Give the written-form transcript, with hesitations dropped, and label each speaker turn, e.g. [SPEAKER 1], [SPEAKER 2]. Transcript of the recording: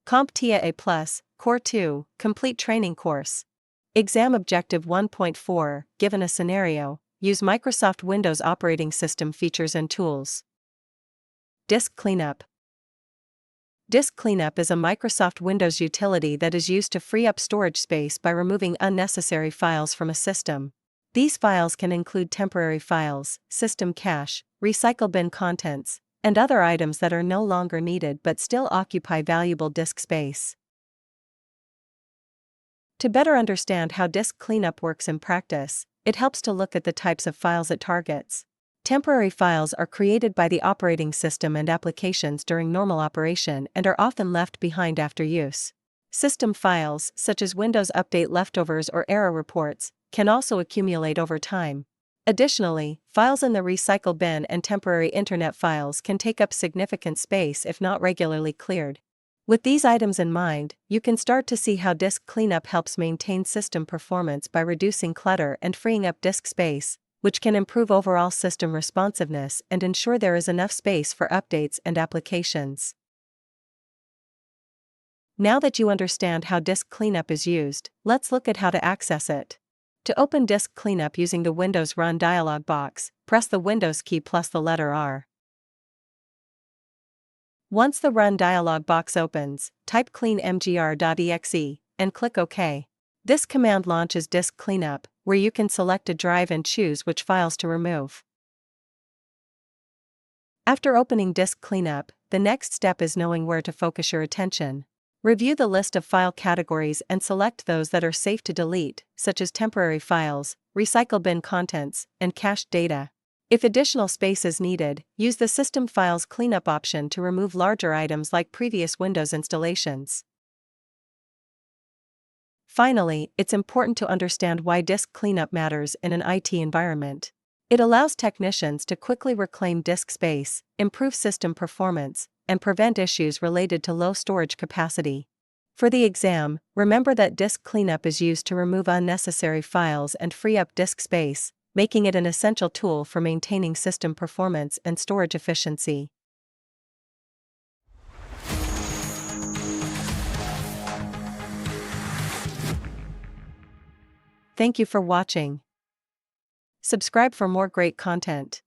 [SPEAKER 1] CompTIA A Core 2 Complete Training Course. Exam Objective 1.4 Given a scenario, use Microsoft Windows operating system features and tools. Disk Cleanup. Disk Cleanup is a Microsoft Windows utility that is used to free up storage space by removing unnecessary files from a system. These files can include temporary files, system cache, recycle bin contents, and other items that are no longer needed but still occupy valuable disk space. To better understand how disk cleanup works in practice, it helps to look at the types of files it targets. Temporary files are created by the operating system and applications during normal operation and are often left behind after use. System files, such as Windows Update leftovers or error reports, can also accumulate over time. Additionally, files in the recycle bin and temporary internet files can take up significant space if not regularly cleared. With these items in mind, you can start to see how disk cleanup helps maintain system performance by reducing clutter and freeing up disk space, which can improve overall system responsiveness and ensure there is enough space for updates and applications. Now that you understand how disk cleanup is used, let's look at how to access it. To open disk cleanup using the Windows Run dialog box, press the Windows key plus the letter R. Once the Run dialog box opens, type cleanmgr.exe and click OK. This command launches disk cleanup, where you can select a drive and choose which files to remove. After opening disk cleanup, the next step is knowing where to focus your attention. Review the list of file categories and select those that are safe to delete, such as temporary files, recycle bin contents, and cached data. If additional space is needed, use the System Files Cleanup option to remove larger items like previous Windows installations. Finally, it's important to understand why disk cleanup matters in an IT environment. It allows technicians to quickly reclaim disk space, improve system performance, and prevent issues related to low storage capacity. For the exam, remember that disk cleanup is used to remove unnecessary files and free up disk space, making it an essential tool for maintaining system performance and storage efficiency. Thank you for watching. Subscribe for more great content.